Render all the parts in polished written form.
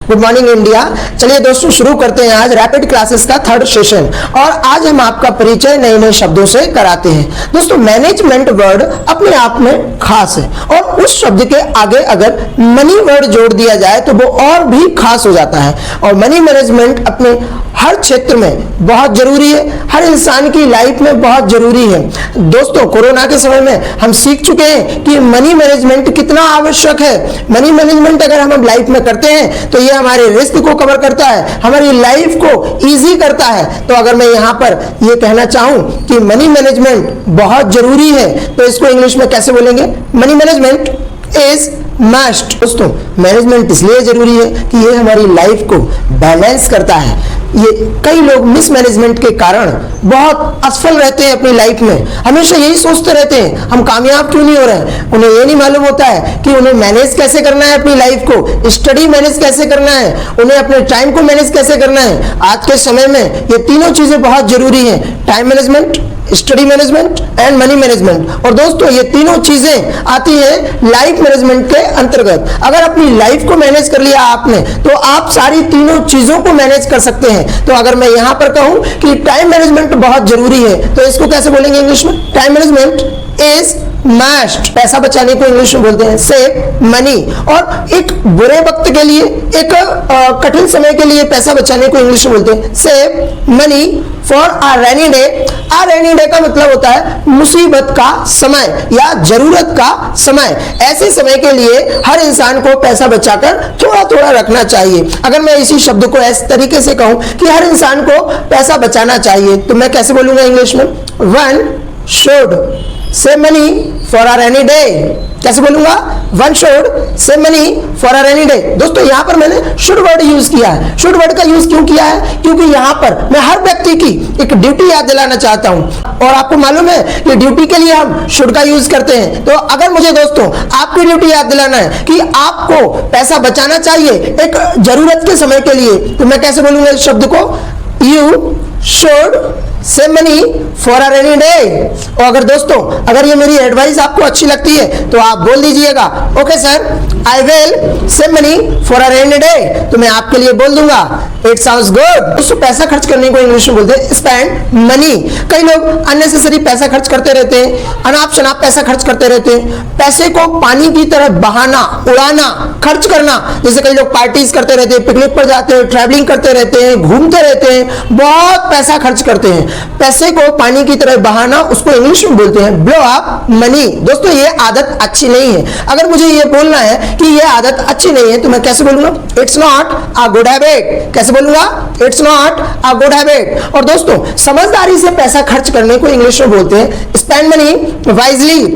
Good morning India. चलिए दोस्तों शुरू करते हैं आज रैपिड क्लासेस का थर्ड सेशन और आज हम आपका परिचय नए नए शब्दों से कराते हैं। दोस्तों मैनेजमेंट वर्ड अपने आप में खास है और उस शब्द के आगे अगर मनी वर्ड जोड़ दिया जाए तो वो और भी खास हो जाता है। और मनी मैनेजमेंट अपने हर क्षेत्र में बहुत जरूरी है, हर इंसान की लाइफ में बहुत जरूरी है। दोस्तों कोरोना के समय में हम सीख चुके हैं कि मनी मैनेजमेंट कितना आवश्यक है। मनी मैनेजमेंट अगर हम लाइफ में करते हैं तो ये हमारे रिस्क को कवर करता है, हमारी लाइफ को इजी करता है। तो अगर मैं यहाँ पर ये कहना चाहूं कि मनी मैनेजमेंट बहुत जरूरी है तो इसको इंग्लिश में कैसे बोलेंगे? Money management is must. दोस्तों मैनेजमेंट इसलिए जरूरी है कि ये हमारी लाइफ को बैलेंस करता है। ये कई लोग मिसमैनेजमेंट के कारण बहुत असफल रहते हैं अपनी लाइफ में, हमेशा यही सोचते रहते हैं हम कामयाब क्यों नहीं हो रहे हैं। उन्हें ये नहीं मालूम होता है कि उन्हें मैनेज कैसे करना है अपनी लाइफ को, स्टडी मैनेज कैसे करना है, उन्हें अपने टाइम को मैनेज कैसे करना है। आज के समय में ये तीनों चीजें बहुत जरूरी हैं, time management, study management and money management. और दोस्तों ये तीनों चीजें आती हैं लाइफ मैनेजमेंट के अंतर्गत। अगर अपनी लाइफ को मैनेज कर लिया आपने तो आप सारी तीनों चीजों को मैनेज कर सकते हैं। तो अगर मैं यहां पर कहूं कि टाइम मैनेजमेंट बहुत जरूरी है तो इसको कैसे बोलेंगे इंग्लिश में? Time management is must. पैसा बचाने को इंग्लिश में बोलते हैं सेव मनी। और एक बुरे वक्त के लिए, एक कठिन समय के लिए पैसा बचाने को इंग्लिश में बोलते हैं save money for a rainy day. A rainy day का मतलब होता है मुसीबत का समय या जरूरत का समय। ऐसे समय के लिए हर इंसान को पैसा बचाकर थोड़ा थोड़ा रखना चाहिए। अगर मैं इसी शब्द को इस तरीके से कहूं कि हर इंसान को पैसा बचाना चाहिए तो मैं कैसे बोलूंगा इंग्लिश में? One should save money for a rainy day. कैसे बोलूंगा? One should save money for a rainy day. दोस्तों यहां पर मैंने शुड वर्ड यूज किया है। शुड वर्ड का यूज क्यों किया है? क्योंकि यहां पर मैं हर व्यक्ति की एक ड्यूटी याद दिलाना चाहता हूं और आपको मालूम है कि ड्यूटी के लिए हम शुड का यूज करते हैं। तो अगर मुझे दोस्तों आपकी ड्यूटी याद दिलाना है कि आपको पैसा बचाना चाहिए एक जरूरत के समय के लिए तो मैं कैसे बोलूंगा इस शब्द को? You should save money for a rainy day. और अगर दोस्तों अगर ये मेरी एडवाइस आपको अच्छी लगती है तो आप बोल दीजिएगा okay sir I will save money for a rainy day. तो मैं आपके लिए बोल दूंगा इट साउंड्स गुड। दोस्तों पैसा खर्च करने को इंग्लिश में बोलते हैं स्पेंड मनी। कई लोग अननेसेसरी पैसा खर्च करते रहते हैं, अनाप शनाप पैसा खर्च करते रहते हैं। पैसे को पानी की तरह बहाना, उड़ाना, खर्च करना। जैसे कई लोग पार्टीज करते रहते हैं, पिकनिक पर जाते हैं, ट्रैवलिंग करते रहते हैं, घूमते रहते हैं, बहुत पैसा खर्च करते हैं। पैसे को पानी की तरह बहाना उसको इंग्लिश में बोलते हैं ब्लो अप मनी। दोस्तों ये आदत अच्छी नहीं है। अगर मुझे ये बोलना है कि ये आदत अच्छी नहीं है तो मैं कैसे बोलूंगा? It's not a good habit. कैसे बोलूंगा? It's not a good habit. और दोस्तों समझदारी से पैसा खर्च करने को इंग्लिश में बोलते हैं स्पेंड मनी वाइजली।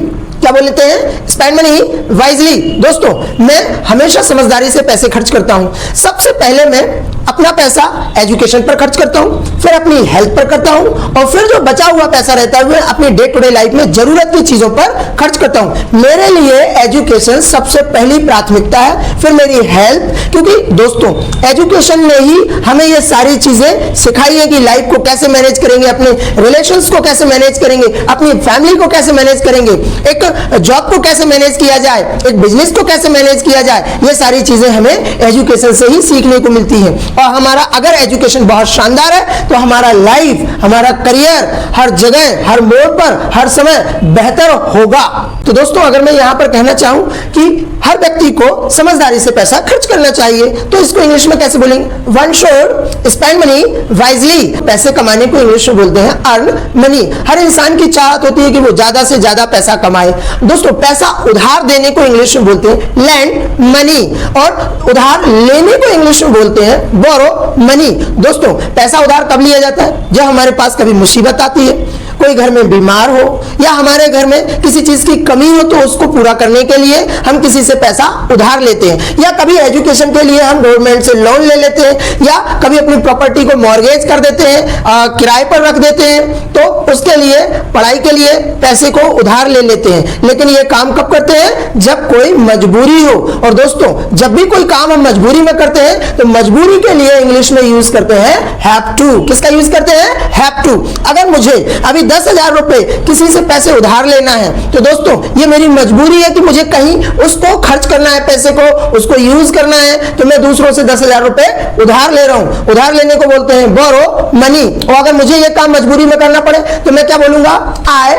क्या बोलते हैं? Spend money wisely. दोस्तों मैं हमेशा समझदारी से पैसे खर्च करता हूं। सबसे पहले मैं अपना पैसा एजुकेशन पर खर्च करता हूं, फिर अपनी हेल्थ पर करता हूं और फिर जो बचा हुआ पैसा रहता है वो अपनी डे टू डे लाइफ में जरूरत की चीजों पर खर्च करता हूं। मेरे लिए एजुकेशन सबसे पहली प्राथमिकता है, फिर मेरी हेल्थ। क्योंकि दोस्तों एजुकेशन ने ही हमें ये सारी चीजें सिखाई है कि लाइफ को कैसे मैनेज करेंगे, अपने रिलेशंस को कैसे मैनेज करेंगे, अपनी फैमिली को कैसे मैनेज करेंगे, एक जॉब को कैसे मैनेज किया जाए, एक बिजनेस को कैसे मैनेज किया जाए। ये सारी चीजें हमें एजुकेशन से ही सीखने को मिलती है। और हमारा अगर एजुकेशन बहुत शानदार है तो हमारा लाइफ, हमारा करियर हर जगह, हर मोड़ पर, हर समय बेहतर होगा। तो दोस्तों अगर मैं यहां पर कहना चाहूं कि हर व्यक्ति को समझदारी से पैसा खर्च करना चाहिए तो इसको इंग्लिश में कैसे बोलेंगे? One should spend money wisely. पैसे कमाने को इंग्लिश में बोलते हैं अर्न मनी। हर इंसान की चाहत होती है कि वो ज्यादा से ज्यादा पैसा कमाए। दोस्तों पैसा उधार देने को इंग्लिश में बोलते हैं लैंड मनी और उधार लेने को इंग्लिश में बोलते हैं बोरो मनी। दोस्तों पैसा उधार कब लिया जाता है? जब हमारे पास कभी मुसीबत आती है, कोई घर में बीमार हो या हमारे घर में किसी चीज की कमी हो तो उसको पूरा करने के लिए हम किसी से पैसा उधार लेते हैं। या कभी एजुकेशन के लिए हम गवर्नमेंट से लोन ले लेते हैं या कभी अपनी प्रॉपर्टी को मॉर्गेज कर देते हैं, किराए पर रख देते हैं तो उसके लिए, पढ़ाई के लिए पैसे को उधार ले लेते हैं। हैं, लेकिन ये काम कब करते हैं? जब कोई मजबूरी हो। और दोस्तों, जब भी कोई काम हम मजबूरी में करते हैं तो मजबूरी के लिए इंग्लिश में यूज करते हैं हैव टू। किसका यूज करते हैं? Have to. अगर मुझे अभी 10,000 रुपए किसी से पैसे उधार लेना है तो दोस्तों ये मेरी मजबूरी है कि मुझे कहीं उसको खर्च करना है, पैसे को उसको यूज करना है, तो मैं दूसरों से 10,000 रुपए उधार ले रहा हूं। उधार लेने को बोलते हैं बोरो मनी। और अगर मुझे ये काम मजबूरी में करना पड़े तो मैं क्या बोलूंगा? I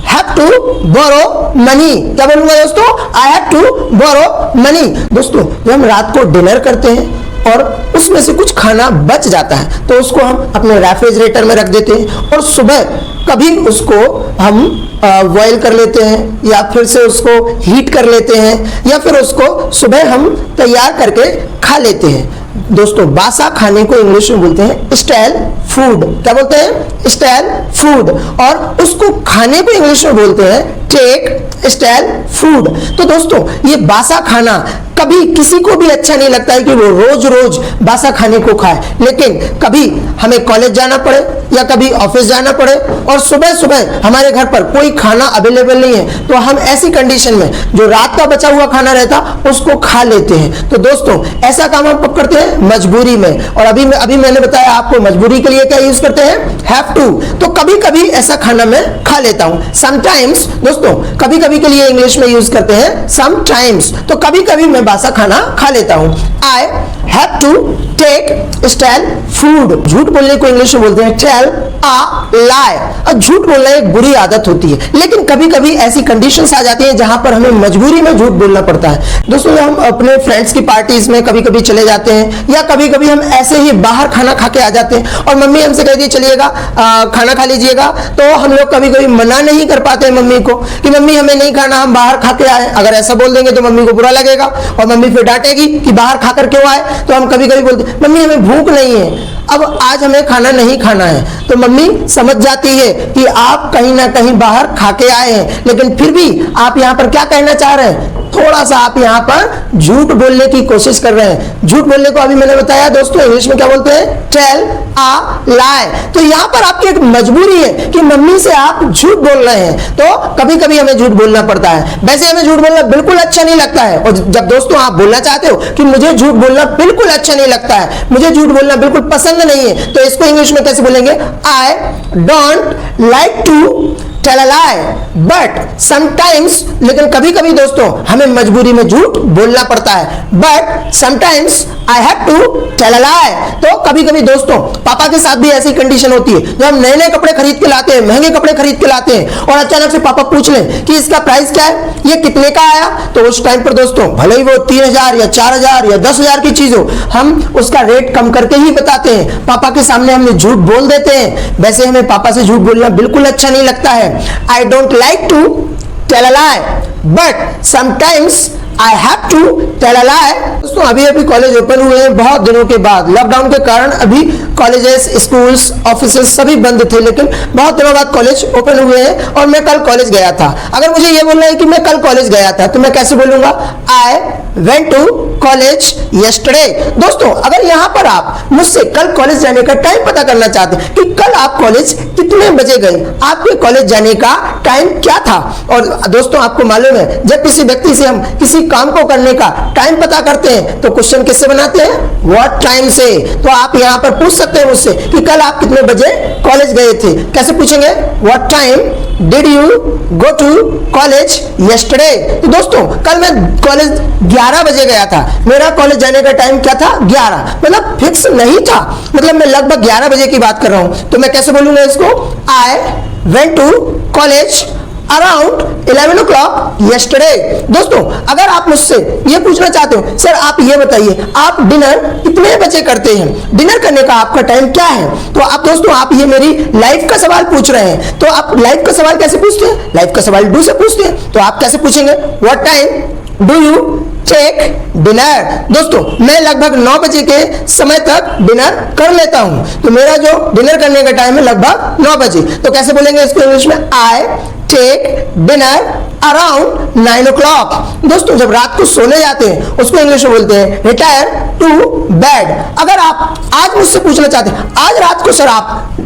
have to borrow money. क्या बोलूंगा दोस्तों? I have to borrow money. दोस्तों, जब हम रात को डिनर करते हैं और उसमें से कुछ खाना बच जाता है तो उसको हम अपने रेफ्रिजरेटर में रख देते हैं और सुबह कभी उसको हम बॉयल कर लेते हैं या फिर से उसको हीट कर लेते हैं या फिर उसको सुबह हम तैयार करके खा लेते हैं। दोस्तों, बासा खाने को इंग्लिश में बोलते हैं स्टेल फूड। क्या बोलते हैं? Stele food. और उसको खाने को इंग्लिश में बोलते हैं टेक स्टेल फूड। तो दोस्तों, ये बासा खाना कभी किसी को भी अच्छा नहीं लगता है कि वो रोज रोज बासा खाने को खाए, लेकिन कभी हमें कॉलेज जाना पड़े या कभी ऑफिस जाना पड़े और सुबह सुबह हमारे घर पर कोई खाना अवेलेबल नहीं है तो हम ऐसी कंडीशन में जो रात का बचा हुआ खाना रहता उसको खा लेते हैं। तो दोस्तों, ऐसा काम हम कब करते हैं? मजबूरी में। और अभी मैंने बताया आपको मजबूरी के लिए क्या यूज करते हैं? Have to. तो कभी कभी ऐसा खाना मैं खा लेता हूं। समटाइम्स दोस्तों, कभी कभी के लिए इंग्लिश में यूज करते हैं समटाइम्स। तो कभी कभी मैं बासा खाना खा लेता हूं। I have to take stale food. झूठ बोलने को इंग्लिश में बोलते हैं टेल अ लाई। और झूठ बोलना एक बुरी आदत होती है, लेकिन कभी कभी ऐसी कंडीशंस आ जाती हैं जहां पर हमें मजबूरी में झूठ बोलना पड़ता है। दोस्तों, हम अपने फ्रेंड्स की पार्टीज में कभी कभी चले जाते हैं या कभी कभी हम ऐसे ही बाहर खाना खा के आ जाते हैं और मम्मी हमसे कहती है चलिएगा खाना खा लीजिएगा, तो हम लोग कभी कभी मना नहीं कर पाते हैं मम्मी को कि मम्मी हमें नहीं खाना, हम बाहर खा के आए। अगर ऐसा बोल देंगे तो मम्मी को बुरा लगेगा और मम्मी फिर डांटेगी कि बाहर खाकर क्यों आए। तो हम कभी कभी बोलते मम्मी हमें भूख नहीं है, अब आज हमें खाना नहीं खाना है। तो मम्मी समझ जाती है कि आप कहीं ना कहीं बाहर खा के आए हैं, लेकिन फिर भी आप यहाँ पर क्या कहना चाह रहे हैं? थोड़ा सा आप यहाँ पर झूठ बोलने की कोशिश कर रहे हैं। झूठ बोलने को अभी मैंने बताया दोस्तों इंग्लिश में क्या बोलते हैं? Tell a lie. तो यहाँ पर आपकी एक मजबूरी है कि मम्मी से आप झूठ बोल रहे हैं, तो कभी कभी हमें झूठ बोलना पड़ता है। वैसे हमें झूठ बोलना बिल्कुल अच्छा नहीं लगता है, और जब दोस्तों आप बोलना चाहते हो कि मुझे झूठ बोलना बिल्कुल अच्छा नहीं लगता है, मुझे झूठ बोलना बिल्कुल पसंद नहीं है, तो इसको इंग्लिश में कैसे बोलेंगे? I don't like to tell a lie but sometimes. लेकिन कभी कभी दोस्तों हमें मजबूरी में झूठ बोलना पड़ता है। But sometimes I have to tell a lie. तो कभी कभी दोस्तों पापा के साथ भी ऐसी कंडीशन होती है, जब हम नए नए कपड़े खरीद के लाते हैं, महंगे कपड़े खरीद के लाते हैं और अचानक से पापा पूछ लें कि इसका प्राइस क्या है, ये कितने का आया, तो उस टाइम पर दोस्तों भले ही वो 3,000 या 4,000 या 10,000 की चीज हो, हम उसका रेट कम करके ही बताते हैं। पापा के सामने हमने झूठ बोल देते हैं। वैसे हमें पापा से झूठ बोलना बिल्कुल अच्छा नहीं लगता है। I don't like to tell a lie, but sometimes I have to tell a lie। दोस्तों, अभी कॉलेज ओपन हुए हैं बहुत दिनों के बाद। लॉकडाउन के कारण अभी कॉलेजेस, स्कूल्स, ऑफिसेस सभी बंद थे, लेकिन बहुत दिनों बाद कॉलेज ओपन हुए हैं और मैं कल कॉलेज गया था। अगर मुझे ये बोलना है कि मैं कल कॉलेज गया था तो मैं कैसे बोलूंगा? I went to college yesterday। दोस्तों, अगर यहाँ पर आप मुझसे कल कॉलेज जाने का टाइम पता करना चाहते हैं कि कल आप कॉलेज कितने बजे गए, आपके कॉलेज जाने का टाइम क्या था, और दोस्तों आपको मालूम है जब किसी व्यक्ति से हम किसी काम को करने का टाइम पता करते हैं तो क्वेश्चन किससे बनाते हैं? व्हाट टाइम से। तो आप यहाँ पर पूछ सकते हैं मुझसे कि कल आप कितने बजे कॉलेज गए थे। कैसे पूछेंगे? What time did you go to college yesterday. तो दोस्तों कल मैं कॉलेज 11 बजे गया था। मेरा कॉलेज जाने का टाइम क्या था? 11। मतलब फिक्स नहीं था, मतलब मैं लगभग 11 बजे की बात कर रहा हूं। तो मैं कैसे बोलूंगा इसको? I went to college around 11 o'clock yesterday। दोस्तों, अगर आप मुझसे ये पूछना चाहते हो सर आप ये बताइए आप डिनर कितने बजे करते हैं, डिनर करने का आपका टाइम क्या है, तो आप दोस्तों आप ये मेरी लाइफ का सवाल पूछ रहे हैं। तो आप लाइफ का सवाल कैसे पूछते हैं? लाइफ का सवाल डू से पूछते हैं। तो आप कैसे पूछेंगे? What time do you take dinner. दोस्तों, मैं लगभग 9 बजे के समय तक डिनर कर लेता हूं, तो मेरा जो डिनर करने का टाइम है लगभग 9 बजे। तो कैसे बोलेंगे इसको इंग्लिश में? I take dinner around 9 o'clock। दोस्तों जब रात को सोने जाते हैं उसको इंग्लिश में बोलते हैं रिटायर टू बेड। अगर आप आज मुझसे पूछना चाहते हैं आज रात को सर आप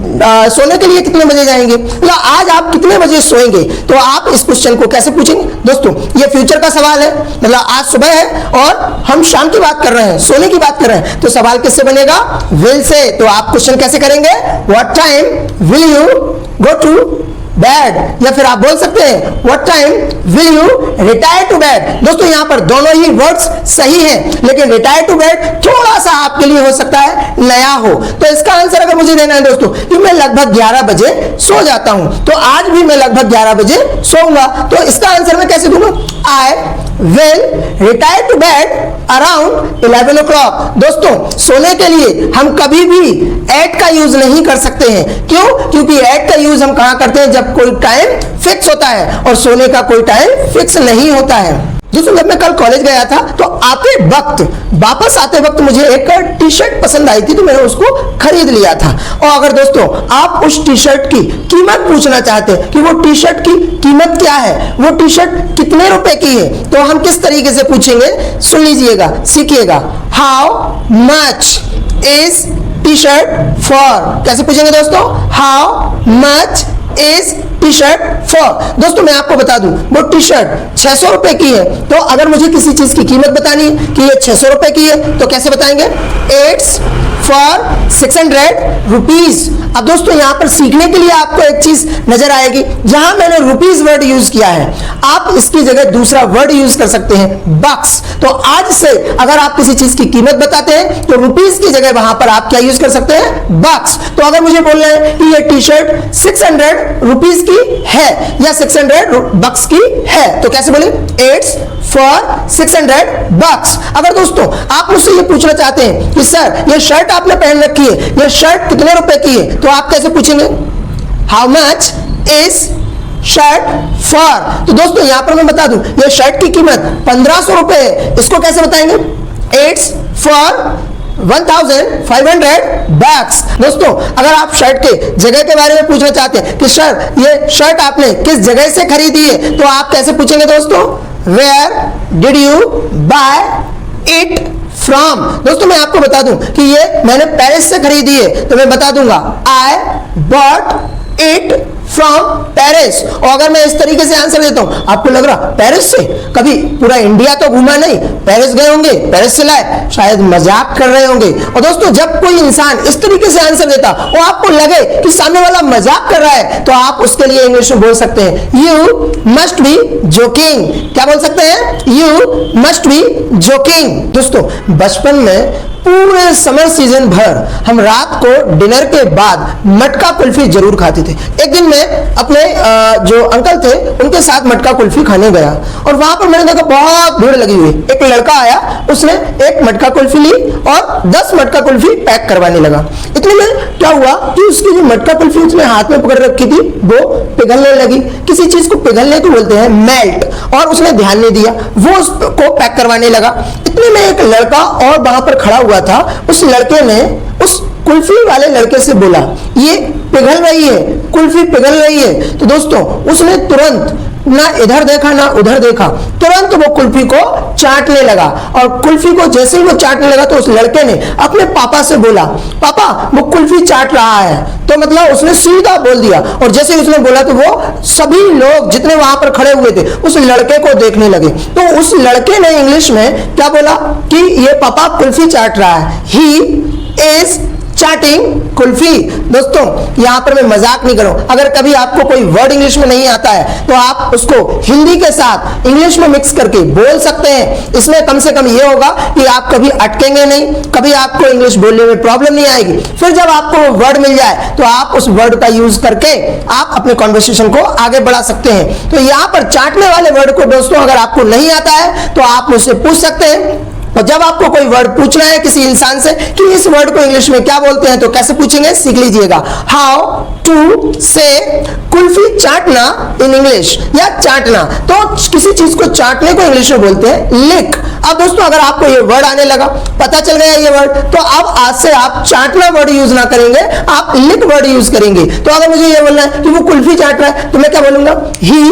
सोने के लिए कितने बजे जाएंगे या आज आप कितने बजे सोएंगे, तो आप इस क्वेश्चन को कैसे पूछेंगे? दोस्तों ये फ्यूचर का सवाल है, मतलब आज सुबह है और हम शाम की बात कर रहे हैं, सोने की बात कर रहे हैं, तो सवाल किससे बनेगा? Will say. तो आप क्वेश्चन कैसे करेंगे? What time will you go to bed, या फिर आप बोल सकते हैं what time will you retire to bed. दोस्तों यहां पर दोनों ही वर्ड्स सही हैं, लेकिन रिटायर टू बेड थोड़ा सा आपके लिए हो सकता है नया हो। तो इसका आंसर अगर मुझे देना है दोस्तों कि मैं लगभग 11 बजे सो जाता हूं, तो आज भी मैं लगभग 11 बजे सोऊंगा, तो इसका आंसर मैं कैसे दूंगा? I will retire to bed around 11 o'clock। दोस्तों सोने के लिए हम कभी भी एट का यूज नहीं कर सकते हैं। क्यों? क्योंकि एट का यूज हम कहां करते हैं? जब कोई टाइम फिक्स होता है, और सोने का कोई टाइम फिक्स नहीं होता है। दोस्तों जब मैं कल कॉलेज गया था तो वापस आते वक्त मुझे एक टी शर्ट पसंद आई थी, तो मैंने उसको खरीद लिया था। और अगर दोस्तों आप उस टी शर्ट की कीमत पूछना चाहते हैं कि वो टी शर्ट की कीमत क्या है, वो टी शर्ट कितने रुपए की है, तो हम किस तरीके से पूछेंगे? सुन लीजिएगा, सीखिएगा। How much is T shirt for? कैसे पूछेंगे दोस्तों? How much is T shirt for? दोस्तों मैं आपको बता दूं वो टी शर्ट 600 रुपए की है, तो अगर मुझे किसी चीज की कीमत बतानी है कि ये 600 रुपए की है, तो कैसे बताएंगे? It's for 600 rupees. अब दोस्तों यहां पर सीखने के लिए आपको एक चीज नजर आएगी, जहां मैंने रुपीज वर्ड यूज किया है, आप इसकी जगह दूसरा वर्ड यूज कर सकते हैं, बक्स। तो आज से अगर आप किसी चीज की कीमत बताते हैं तो रुपीज की जगह वहां पर आप क्या यूज कर सकते हैं? बक्स। तो अगर मुझे बोलना है कि ये टी शर्ट 600 रुपीज की है या 600 बक्स की है, तो कैसे बोले? इट्स फॉर 600 बक्स। अगर दोस्तों आप मुझसे ये पूछना चाहते हैं कि सर ये शर्ट आपने पहन रखी है, ये शर्ट कितने रुपए की है, तो आप कैसे पूछेंगे? How much is shirt for? तो दोस्तों यहां पर मैं बता दूं ये शर्ट की कीमत 1500 रुपए है, इसको कैसे बताएंगे? It's for 1500 bags. दोस्तों अगर आप शर्ट के जगह के बारे में पूछना चाहते हैं कि सर ये शर्ट आपने किस जगह से खरीदी है, तो आप कैसे पूछेंगे दोस्तों? Where did you buy it from? दोस्तों मैं आपको बता दूं कि ये मैंने पेरिस से खरीदी है, तो मैं बता दूंगा I bought it from Paris. और अगर मैं इस तरीके से आंसर देता हूं, आपको लग रहा पेरिस से? कभी पूरा इंडिया तो घूमा नहीं, पेरिस गए होंगे, पेरिस से लाए, शायद मजाक कर रहे होंगे। और दोस्तों जब कोई इंसान इस तरीके से आंसर देता और आपको लगे कि सामने वाला मजाक कर रहा है, तो आप उसके लिए इंग्लिश में बोल सकते हैं यू मस्ट बी जोकिंग। क्या बोल सकते हैं? You must be joking. दोस्तों बचपन में पूरे समर सीजन भर हम रात को डिनर के बाद मटका कुल्फी जरूर खाते थे। एक दिन मैं अपने जो अंकल थे उनके साथ मटका कुल्फी खाने गया, और वहां पर मैंने देखा बहुत भीड़ लगी हुई। एक लड़का आया, उसने एक मटका कुल्फी ली और 10 मटका कुल्फी पैक करवाने लगा। इतने में क्या हुआ कि उसकी जो मटका कुल्फी उसने हाथ में पकड़ रखी थी वो पिघलने लगी। किसी चीज को पिघलने को बोलते हैं मेल्ट, और उसने ध्यान नहीं दिया, वो उसको पैक करवाने लगा। इतने में एक लड़का और वहां पर खड़ा हुआ था। उस लड़के ने उस कुल्फी वाले लड़के से बोला ये पिघल रही है, कुल्फी पिघल रही है। तो दोस्तों उसने तुरंत ना इधर देखा ना उधर देखा, तुरंत वो कुल्फी को चाटने लगा। और कुल्फी को जैसे ही वो चाटने लगा तो उस लड़के ने अपने पापा से बोला पापा वो कुल्फी चाट रहा है। तो मतलब उसने सीधा बोल दिया, और जैसे ही उसने बोला तो वो सभी लोग जितने वहां पर खड़े हुए थे उस लड़के को देखने लगे। तो उस लड़के ने इंग्लिश में क्या बोला कि ये पापा कुल्फी चाट रहा है, ही इज चाटिंग कुल्फी। दोस्तों यहां पर मैं मजाक नहीं करूं, अगर कभी आपको कोई वर्ड इंग्लिश में नहीं आता है तो आप उसको हिंदी के साथ इंग्लिश में मिक्स करके बोल सकते हैं। इसमें कम से कम ये होगा कि आप कभी अटकेंगे नहीं, कभी आपको इंग्लिश बोलने में प्रॉब्लम नहीं आएगी। फिर जब आपको वो वर्ड मिल जाए तो आप उस वर्ड का यूज करके आप अपने कॉन्वर्सेशन को आगे बढ़ा सकते हैं। तो यहां पर चाटने वाले वर्ड को दोस्तों अगर आपको नहीं आता है तो आप मुझसे पूछ सकते हैं और जब आपको कोई वर्ड पूछना है किसी इंसान से कि इस वर्ड को इंग्लिश में क्या बोलते हैं, तो कैसे पूछेंगे, सीख लीजिएगा। हाउ टू से कुल्फी चाटना इन इंग्लिश, या चाटना, तो किसी चीज को चाटने को इंग्लिश में बोलते हैं लिक। अब दोस्तों अगर आपको ये वर्ड आने लगा, पता चल गया ये वर्ड, तो अब आज से आप चाटना वर्ड यूज ना करेंगे, आप लिक वर्ड यूज करेंगे। तो अगर मुझे ये बोलना है कि वो कुल्फी चाट रहा है, तो मैं क्या बोलूंगा, ही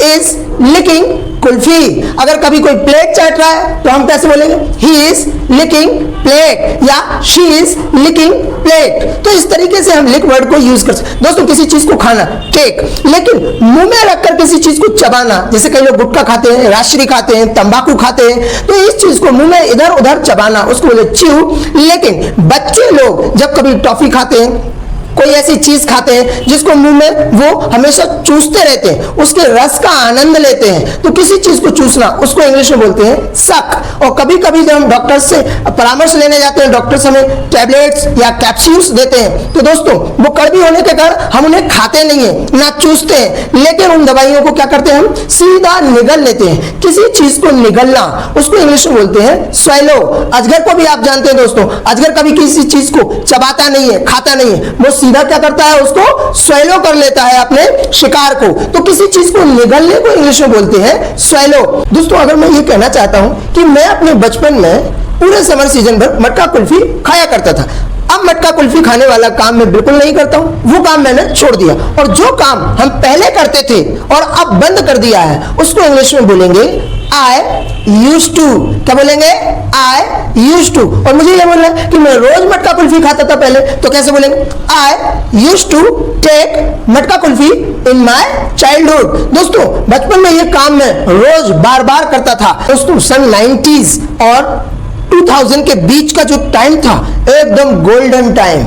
इज लिकिंग कुल्फी। अगर कभी कोई प्लेट चाट रहा है तो हम कैसे बोलेंगे, ही इज लिकिंग प्लेट या शी इज लिकिंग प्लेट। तो इस तरीके से हम लिक वर्ड को यूज कर सकते हैं। दोस्तों किसी चीज को खाना, केक, लेकिन मुंह में रखकर किसी चीज को चबाना, जैसे कई लोग गुटखा खाते हैं, राशरी खाते हैं, तंबाकू खाते हैं, तो इस चीज को मुंह में इधर उधर चबाना, उसको बोले च्यू। लेकिन बच्चे लोग जब कभी टॉफी खाते हैं, कोई ऐसी चीज खाते हैं जिसको मुंह में वो हमेशा चूसते रहते हैं, उसके रस का आनंद लेते हैं, तो किसी चीज को चूसना, उसको इंग्लिश में बोलते हैं सक। और कभी कभी जब हम डॉक्टर से परामर्श लेने जाते हैं, डॉक्टर्स हमें टैबलेट्स या कैप्सूल्स देते हैं, तो दोस्तों वो कड़वी होने के कारण हम उन्हें खाते नहीं है, ना चूसते हैं, लेकिन उन दवाइयों को क्या करते हैं, हम सीधा निगल लेते हैं। किसी चीज को निगलना, उसको इंग्लिश में बोलते हैं स्वैलो। अजगर को भी आप जानते हैं दोस्तों, अजगर कभी किसी चीज को चबाता नहीं है, खाता नहीं है, वो सीधा क्या करता है, उसको स्वैलो कर लेता है अपने शिकार को। तो किसी चीज को निगलने को इंग्लिश में बोलते हैं स्वैलो। दोस्तों अगर मैं ये कहना चाहता हूं कि मैं अपने बचपन में पूरे समर सीजन भर मटका कुल्फी खाया करता था, अब मटका कुल्फी खाने वाला काम मैं बिल्कुल नहीं करता हूं, वो काम मैंने छोड़ दिया, और जो काम हम पहले करते थे और अब बंद कर दिया है, उसको इंग्लिश में बोलेंगे I used to। क्या बोलेंगे, I used to। और मुझे ये बोलना है कि मैं रोज मटका कुल्फी खाता था पहले, तो कैसे बोलेंगे, I used to take मटका कुल्फी in my childhood। दोस्तों बचपन में ये काम मैं रोज बार बार करता था। दोस्तों सन 90s और 2000 के बीच का जो टाइम था, एकदम गोल्डन टाइम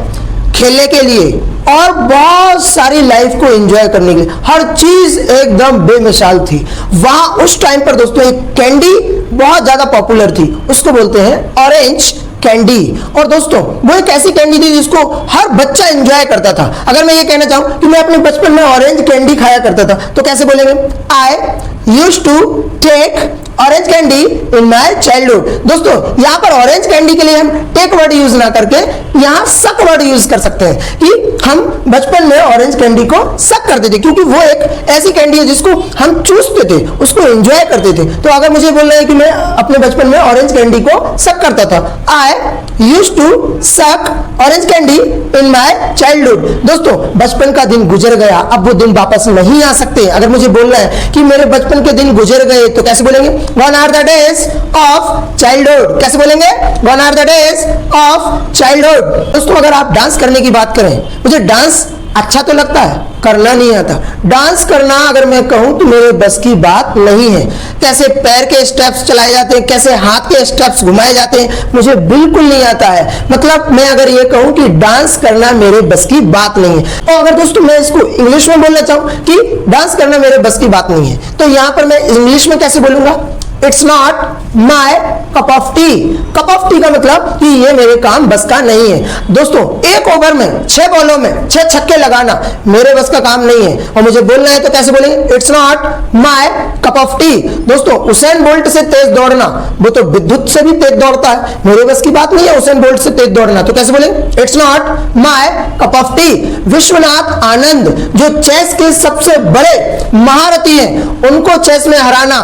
खेलने के लिए और बहुत सारी लाइफ को एंजॉय करने के लिए, हर चीज एकदम बेमिसाल थी। वहां उस टाइम पर दोस्तों एक कैंडी बहुत ज्यादा पॉपुलर थी, उसको बोलते हैं ऑरेंज कैंडी। और दोस्तों वो एक ऐसी कैंडी थी जिसको हर बच्चा एंजॉय करता था। अगर मैं ये कहना चाहूं कि मैं अपने बचपन में ऑरेंज कैंडी खाया करता था, तो कैसे बोलेंगे, I used to take orange candy in my childhood. दोस्तों यहां पर ऑरेंज कैंडी के लिए हम टेक वर्ड यूज ना करके यहां सक वर्ड यूज कर सकते हैं कि हम बचपन में ऑरेंज कैंडी को सक करते थे, क्योंकि वो एक ऐसी कैंडी है जिसको हम चूसते थे, उसको एंजॉय करते थे। तो अगर मुझे बोलना है कि मैं अपने बचपन में ऑरेंज कैंडी को सक करता था, I used to suck orange candy in my childhood. दोस्तों बचपन का दिन गुजर गया, अब वो दिन वापस नहीं आ सकते। अगर मुझे बोलना है कि मेरे बचपन के दिन गुजर गए, तो कैसे बोलेंगे, Gone are the days of childhood। कैसे बोलेंगे, Gone are the days of childhood। दोस्तों अगर आप डांस करने की बात करें, मुझे डांस अच्छा तो लगता है, करना नहीं आता। डांस करना अगर मैं कहूं तो मेरे बस की बात नहीं है। कैसे पैर के स्टेप्स चलाए जाते हैं, कैसे हाथ के स्टेप्स घुमाए जाते हैं, मुझे बिल्कुल नहीं आता है। मतलब मैं अगर ये कहूं कि डांस करना मेरे बस की बात नहीं है, और अगर दोस्तों मैं इसको इंग्लिश में बोलना चाहूं कि डांस करना मेरे बस की बात नहीं है, तो यहां पर मैं इंग्लिश में कैसे बोलूंगा, it's not my cup of T. Cup of T का मतलब कि ये मेरे काम बस का नहीं है। दोस्तों एक ओवर में 6 बॉलों में 6 छक्के लगाना मेरे बस का काम नहीं है, और मुझे बोलना है तो कैसे बोलेंगे, it's not my cup of T. दोस्तों उसेन बोल्ट से तेज दौड़ना, वो तो विद्युत से भी तेज दौड़ता है, मेरे बस की बात नहीं है उसेन बोल्ट से तेज दौड़ना, तो कैसे बोलेंगे, it's not my cup of tea. Vishwanath Anand जो चेस के सबसे बड़े महारथी हैं, उनको चेस में हराना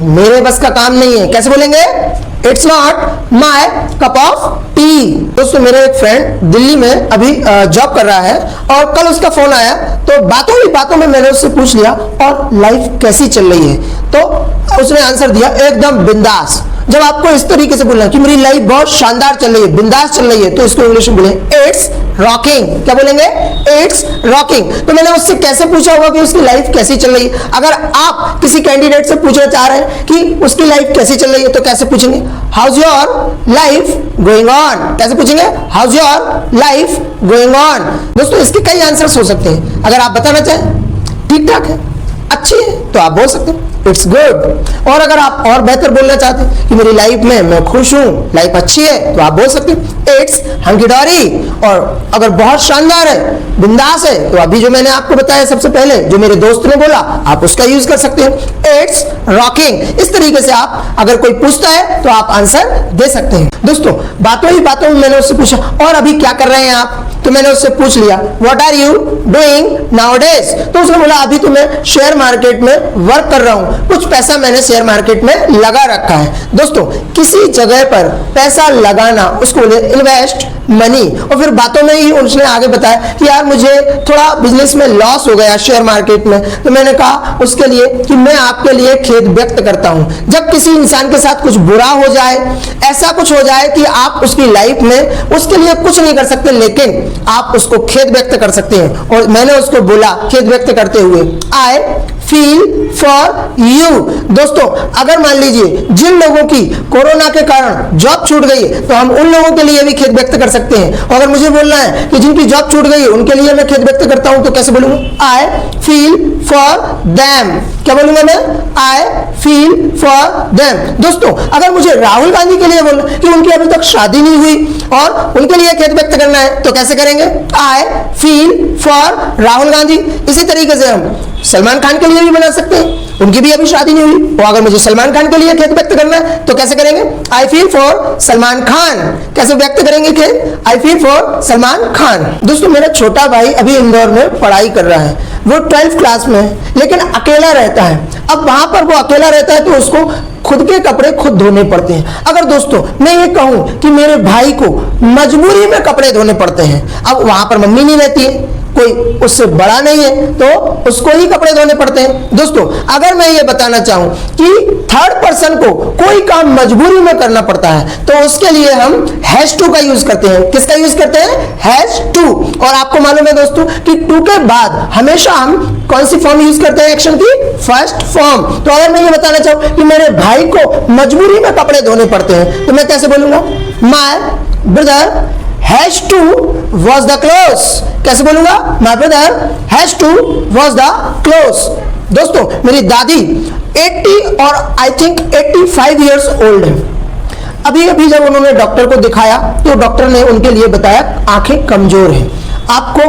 मेरे बस का काम नहीं है, कैसे बोलेंगे, it's not my cup of T. दोस्तों मेरे एक फ्रेंड दिल्ली में अभी जॉब कर रहा है, और कल उसका फोन आया, तो बातों में मैंने उससे पूछ लिया और लाइफ कैसी चल रही है, तो उसने आंसर दिया एकदम बिंदास। जब आपको इस तरीके से बोलना कि मेरी लाइफ बहुत शानदार चल रही है, बिंदास चल रही है, तो इसको इंग्लिश में बोले इट्स रॉकिंग। क्या बोलेंगे, इट्स रॉकिंग। तो मैंने उससे कैसे पूछा होगा कि उसकी लाइफ कैसी चल रही है। अगर आप किसी कैंडिडेट से पूछना चाह रहे हैं कि उसकी लाइफ कैसी चल रही है, तो कैसे पूछेंगे, how's your life going on. कैसे पूछेंगे, how's your life going on. दोस्तों इसके कई आंसर्स हो सकते हैं, अगर आप बताना चाहें ठीक ठाक है, अच्छी है, तो आप बोल सकते हैं इट्स गुड। और अगर आप और बेहतर बोलना चाहते हैं कि मेरी लाइफ में मैं खुश हूं, लाइफ अच्छी है, तो आप बोल सकते हैं इट्स हंकी डोरी। और अगर बहुत शानदार है, बिंदास है, तो अभी जो मैंने आपको बताया सबसे पहले, जो मेरे दोस्त ने बोला, आप उसका यूज कर सकते हैं इट्स रॉकिंग। इस तरीके से आप अगर कोई पूछता है तो आप आंसर दे सकते हैं। दोस्तों बातों ही बातों में मैंने उससे पूछा और अभी क्या कर रहे हैं आप, तो मैंने उससे पूछ लिया what are you doing nowadays. तो उसने बोला अभी तो मैं शेयर मार्केट में वर्क कर रहा हूं, कुछ पैसा मैंने शेयर मार्केट में लगा रखा है। दोस्तों किसी जगह पर पैसा लगाना उसको बोले इन्वेस्ट मनी। और फिर बातों में ही उसने आगे बताया कि यार मुझे थोड़ा बिजनेस में लॉस हो गया शेयर मार्केट में, तो मैंने कहा उसके लिए कि मैं आपके लिए खेद व्यक्त करता हूं। जब किसी इंसान के साथ कुछ बुरा हो जाए, ऐसा कुछ हो जाए कि आप उसकी लाइफ में उसके लिए कुछ नहीं कर सकते, लेकिन आप उसको खेद व्यक्त कर सकते हैं। और मैंने उसको बोला खेद व्यक्त करते हुए आई फील फॉर यू। दोस्तों अगर मान लीजिए जिन लोगों की कोरोना के कारण जॉब छूट गई है, तो हम उन लोगों के लिए भी खेद व्यक्त कर सकते हैं। और अगर मुझे बोलना है कि जिनकी जॉब छूट गई है उनके लिए मैं खेद व्यक्त करता हूं, तो कैसे बोलूंगा आई फील फॉर देम। क्या बोलूंगा मैं आई फील फॉर देम। दोस्तों अगर मुझे राहुल गांधी के लिए बोलना कि उनकी अभी तक शादी नहीं हुई और उनके लिए खेद व्यक्त करना है, तो कैसे करेंगे I feel for Rahul Gandhi. इसी तरीके से हम सलमान खान के लिए भी बना सकते हैं, उनकी भी अभी शादी नहीं हुई, और अगर मुझे सलमान खान के लिए खेद व्यक्त करना है तो कैसे करेंगे I feel for Salman Khan. कैसे व्यक्त करेंगे खेद I feel for Salman Khan. दोस्तों मेरा छोटा भाई अभी इंदौर में पढ़ाई कर रहा है, वो 12th क्लास में है, लेकिन अकेला रहता है। अब वहां पर वो अकेला रहता है तो उसको खुद के कपड़े खुद धोने पड़ते हैं। अगर दोस्तों मैं ये कहूं कि मेरे भाई को मजबूरी में कपड़े धोने पड़ते हैं, अब वहां पर मम्मी नहीं रहती है, कोई उससे बड़ा नहीं है, तो उसको ही कपड़े धोने पड़ते हैं। दोस्तों अगर मैं ये बताना चाहूं कि थर्ड पर्सन को कोई काम मजबूरी में करना पड़ता है, तो उसके लिए हम हैज टू का यूज करते हैं। किसका यूज करते हैं हैज टू। और आपको मालूम है दोस्तों कि टू के बाद हमेशा हम कौन सी फॉर्म यूज करते हैं एक्शन की फर्स्ट फॉर्म। तो अगर मैं ये बताना चाहूं कि मेरे भाई को मजबूरी में कपड़े धोने पड़ते हैं, तो मैं कैसे बोलूंगा my brother has to wash the clothes. कैसे बोलूंगा my brother has to wash the clothes. दोस्तों मेरी दादी 80 और आई थिंक 85 इयर्स ओल्ड है। अभी अभी जब उन्होंने डॉक्टर को दिखाया तो डॉक्टर ने उनके लिए बताया आंखें कमजोर हैं, आपको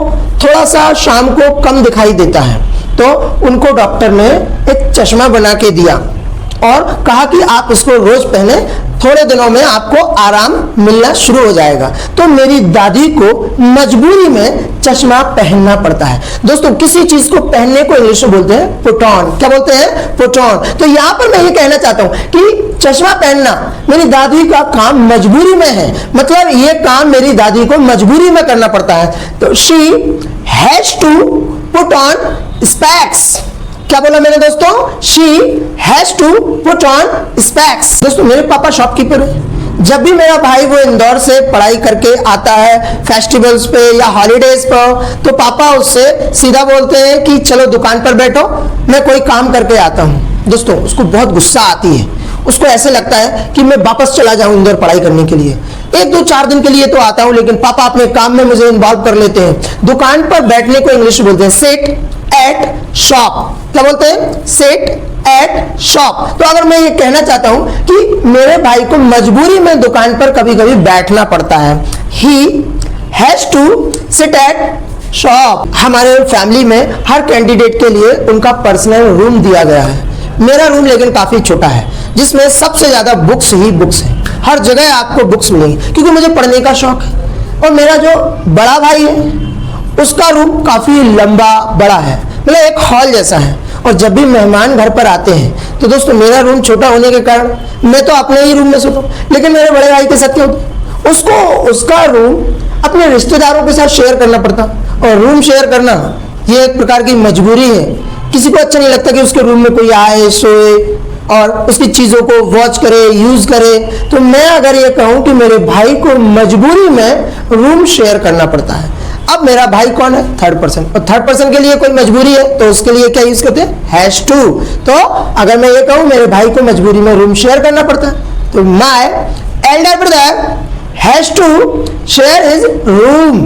थोड़ा सा शाम को कम दिखाई देता है, तो उनको डॉक्टर ने एक चश्मा बना के दिया और कहा कि आप इसको रोज पहने, थोड़े दिनों में आपको आराम मिलना शुरू हो जाएगा। तो मेरी दादी को मजबूरी में चश्मा पहनना पड़ता है। दोस्तों किसी चीज को पहनने को इंग्लिश में बोलते हैं पुट ऑन। क्या बोलते हैं पुट ऑन। तो यहां पर मैं ये कहना चाहता हूं कि चश्मा पहनना मेरी दादी का काम मजबूरी में है, मतलब ये काम मेरी दादी को मजबूरी में करना पड़ता है। तो she has to put on specs. क्या बोला मैंने दोस्तों she has to put on specs. दोस्तों मेरे पापा शॉपकीपर है। जब भी मेरा भाई वो इंदौर से पढ़ाई करके आता है फेस्टिवल्स पे या हॉलीडेज पर, तो पापा उससे सीधा बोलते हैं कि चलो दुकान पर बैठो, मैं कोई काम करके आता हूं। दोस्तों उसको बहुत गुस्सा आती है, उसको ऐसे लगता है कि मैं वापस चला जाऊं इंदौर पढ़ाई करने के लिए। 1-2-4 दिन के लिए तो आता हूं, लेकिन पापा अपने काम में मुझे इन्वॉल्व कर लेते हैं। दुकान पर बैठने को इंग्लिश में बोलते हैं सिट एट शॉप। क्या बोलते हैं सिट एट शॉप। तो अगर मैं ये कहना चाहता हूं कि मेरे भाई को मजबूरी में दुकान पर कभी कभी बैठना पड़ता है, he has to sit at shop. हमारे फैमिली में हर कैंडिडेट के लिए उनका पर्सनल रूम दिया गया है। मेरा रूम लेकिन काफी छोटा है, जिसमें सबसे ज्यादा बुक्स ही बुक्स है। हर जगह आपको बुक्स मिलेंगी क्योंकि मुझे पढ़ने का शौक है। और मेरा जो बड़ा भाई है उसका रूम काफी लंबा बड़ा है, मतलब एक हॉल जैसा है। और जब भी मेहमान घर पर आते हैं तो दोस्तों मेरा रूम छोटा होने के कारण मैं तो अपने ही रूम में सोता हूँ, लेकिन मेरे बड़े भाई के साथ क्या होता, उसको उसका रूम अपने रिश्तेदारों के साथ शेयर करना पड़ता। और रूम शेयर करना ये एक प्रकार की मजबूरी है। किसी को अच्छा नहीं लगता कि उसके रूम में कोई आए सोए और उसकी चीजों को वॉच करे यूज करे। तो मैं अगर ये कहूं कि मेरे भाई को मजबूरी में रूम शेयर करना पड़ता है। अब मेरा भाई कौन है थर्ड पर्सन, और थर्ड पर्सन के लिए कोई मजबूरी है तो उसके लिए क्या यूज करते हैं हैज टू। तो अगर मैं ये कहूं मेरे भाई को मजबूरी में रूम शेयर करना पड़ता है, तो my elder brother has to share his room.